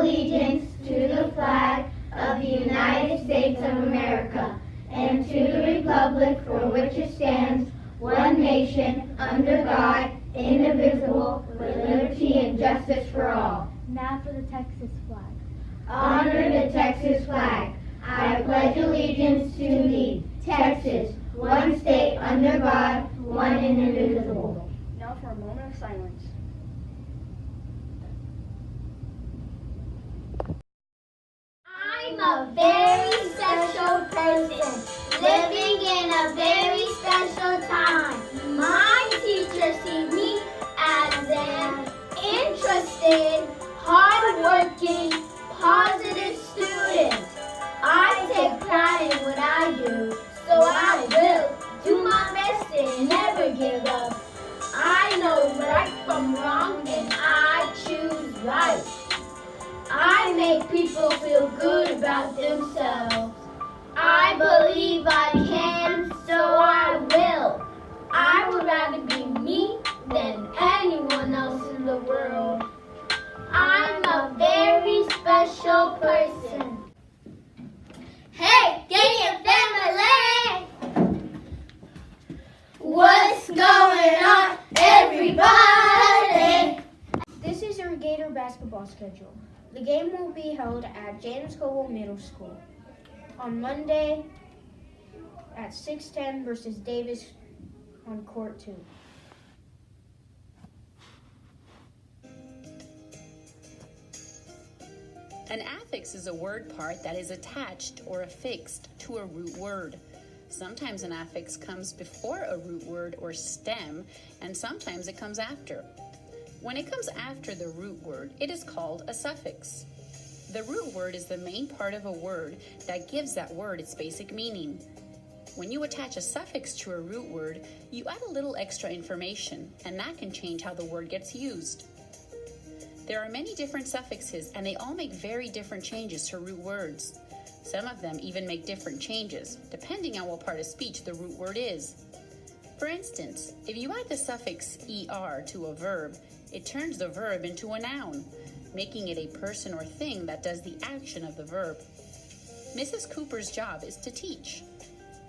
allegiance to the flag of the United States of America and to the republic for which it stands, one nation, under God, indivisible, with liberty and justice for all. Now for the Texas flag. Honor the Texas flag. I pledge allegiance to thee, Texas, one state under God, one and indivisible. Now for a moment of silence. I'm a very special person, living in a very special time. My teacher sees me as an interested, hardworking, positive student. I take pride in what I do, so I will do my best and never give up. I know right from wrong and I choose right. I make people feel good about themselves. I believe I can, so I will. I would rather be me than anyone else in the world. I'm a very special person. Hey, Gator family! What's going on, everybody? This is your Gator basketball schedule. The game will be held at James Cole Middle School on Monday at 6:10 versus Davis on court 2. An affix is a word part that is attached or affixed to a root word. Sometimes an affix comes before a root word or stem, and sometimes it comes after. When it comes after the root word, it is called a suffix. The root word is the main part of a word that gives that word its basic meaning. When you attach a suffix to a root word, you add a little extra information, and that can change how the word gets used. There are many different suffixes, and they all make very different changes to root words. Some of them even make different changes, depending on what part of speech the root word is. For instance, if you add the suffix er to a verb, it turns the verb into a noun, making it a person or thing that does the action of the verb. Mrs. Cooper's job is to teach.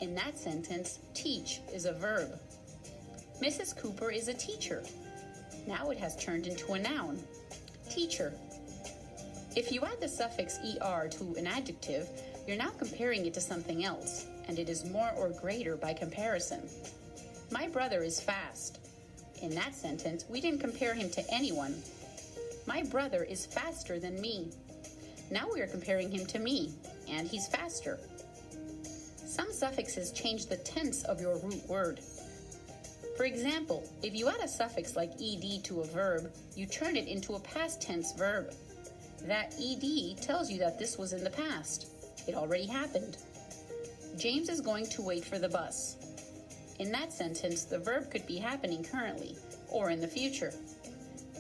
In that sentence, teach is a verb. Mrs. Cooper is a teacher. Now it has turned into a noun. Teacher. If you add the suffix er to an adjective, you're now comparing it to something else, and it is more or greater by comparison. My brother is fast. In that sentence, we didn't compare him to anyone. My brother is faster than me. Now we are comparing him to me, and he's faster. Some suffixes change the tense of your root word. For example, if you add a suffix like ed to a verb, you turn it into a past tense verb. That ed tells you that this was in the past. It already happened. James is going to wait for the bus. In that sentence, the verb could be happening currently or in the future.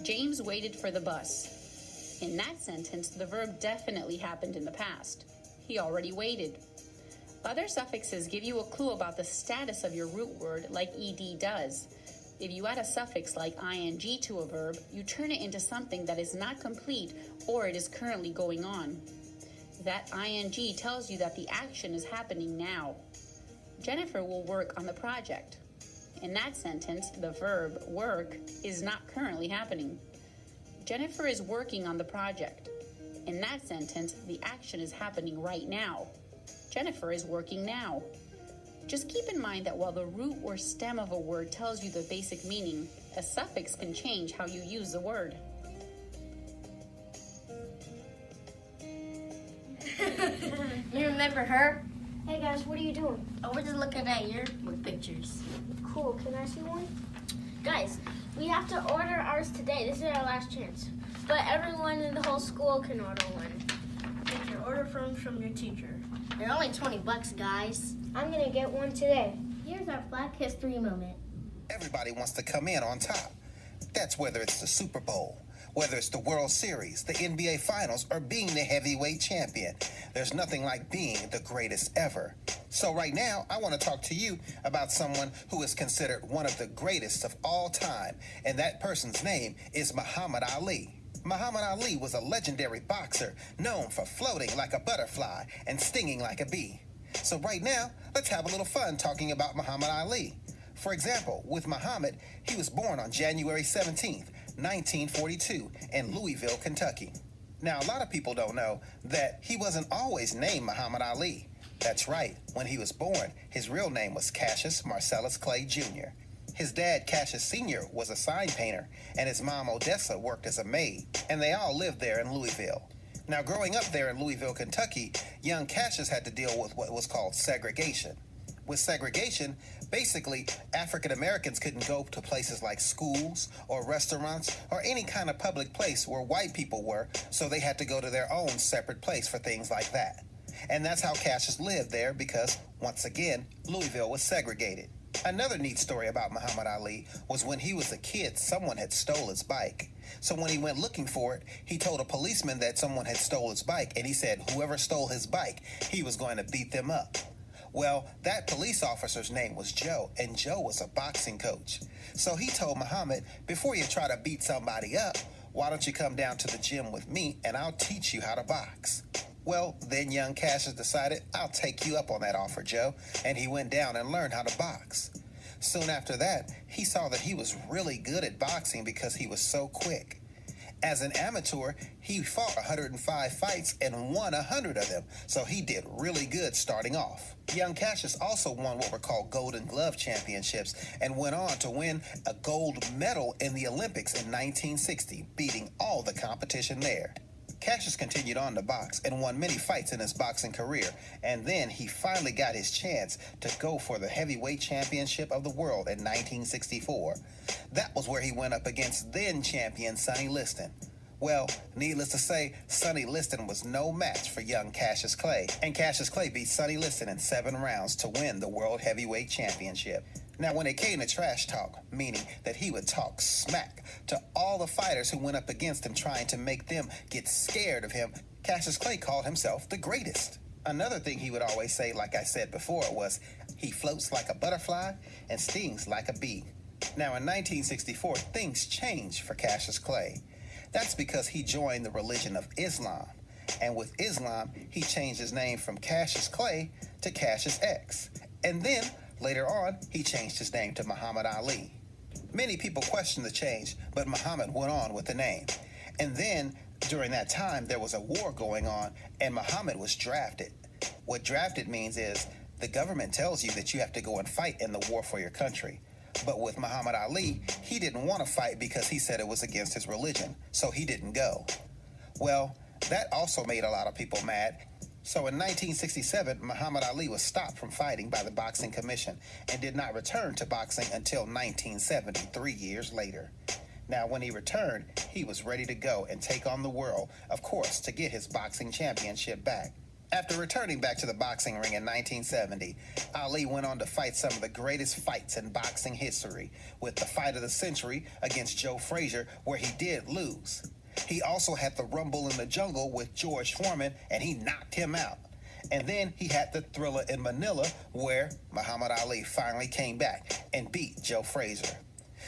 James waited for the bus. In that sentence, the verb definitely happened in the past. He already waited. Other suffixes give you a clue about the status of your root word like ed does. If you add a suffix like ing to a verb, you turn it into something that is not complete or it is currently going on. That ing tells you that the action is happening now. Jennifer will work on the project. In that sentence, the verb work is not currently happening. Jennifer is working on the project. In that sentence, the action is happening right now. Jennifer is working now. Just keep in mind that while the root or stem of a word tells you the basic meaning, a suffix can change how you use the word. You remember her? Hey guys, what are you doing? Oh, we're just looking at yearbook pictures. Cool, can I see one? Guys, we have to order ours today. This is our last chance. But everyone in the whole school can order one. Get your order forms from your teacher. They're only $20, guys. I'm gonna get one today. Here's our Black History moment. Everybody wants to come in on top. That's whether it's the Super Bowl, whether it's the World Series, the NBA Finals, or being the heavyweight champion. There's nothing like being the greatest ever. So right now, I want to talk to you about someone who is considered one of the greatest of all time, and that person's name is Muhammad Ali. Muhammad Ali was a legendary boxer known for floating like a butterfly and stinging like a bee. So right now, let's have a little fun talking about Muhammad Ali. For example, with Muhammad, he was born on January 17th, 1942 in Louisville, Kentucky. Now, a lot of people don't know that he wasn't always named Muhammad Ali. That's right, when he was born, his real name was Cassius Marcellus Clay Jr. His dad, Cassius Sr., was a sign painter, and his mom, Odessa, worked as a maid, and they all lived there in Louisville. Now, growing up there in Louisville, Kentucky, young Cassius had to deal with what was called segregation. With segregation, basically, African Americans couldn't go to places like schools or restaurants or any kind of public place where white people were, so they had to go to their own separate place for things like that. And that's how Cassius lived there because, once again, Louisville was segregated. Another neat story about Muhammad Ali was when he was a kid, someone had stole his bike. So when he went looking for it, he told a policeman that someone had stole his bike, and he said whoever stole his bike, he was going to beat them up. Well, that police officer's name was Joe, and Joe was a boxing coach. So he told Muhammad, before you try to beat somebody up, why don't you come down to the gym with me and I'll teach you how to box. Well, then young Cassius decided, I'll take you up on that offer, Joe, and he went down and learned how to box. Soon after that, he saw that he was really good at boxing because he was so quick. As an amateur, he fought 105 fights and won 100 of them, so he did really good starting off. Young Cassius also won what were called Golden Glove Championships and went on to win a gold medal in the Olympics in 1960, beating all the competition there. Cassius continued on to box and won many fights in his boxing career, and then he finally got his chance to go for the heavyweight championship of the world in 1964. That was where he went up against then champion Sonny Liston. Well, needless to say, Sonny Liston was no match for young Cassius Clay, and Cassius Clay beat Sonny Liston in 7 rounds to win the World Heavyweight Championship. Now, when it came to trash talk, meaning that he would talk smack to all the fighters who went up against him trying to make them get scared of him, Cassius Clay called himself the greatest. Another thing he would always say, like I said before, was he floats like a butterfly and stings like a bee. Now, in 1964, things changed for Cassius Clay. That's because he joined the religion of Islam. And with Islam, he changed his name from Cassius Clay to Cassius X. And then, later on, he changed his name to Muhammad Ali. Many people questioned the change, but Muhammad went on with the name. And then, during that time, there was a war going on, and Muhammad was drafted. What drafted means is the government tells you that you have to go and fight in the war for your country. But with Muhammad Ali, he didn't want to fight because he said it was against his religion, so he didn't go. Well, that also made a lot of people mad. So in 1967, Muhammad Ali was stopped from fighting by the Boxing Commission and did not return to boxing until 1970, 3 years later. Now, when he returned, he was ready to go and take on the world, of course, to get his boxing championship back. After returning back to the boxing ring in 1970, Ali went on to fight some of the greatest fights in boxing history, with the fight of the century against Joe Frazier, where he did lose. He also had the Rumble in the Jungle with George Foreman, and he knocked him out. And then he had the Thriller in Manila, where Muhammad Ali finally came back and beat Joe Frazier.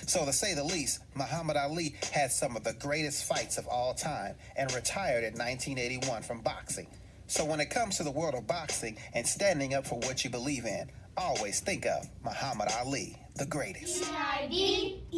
So to say the least, Muhammad Ali had some of the greatest fights of all time and retired in 1981 from boxing. So when it comes to the world of boxing and standing up for what you believe in, always think of Muhammad Ali, the greatest. E-I-D-E-O-N.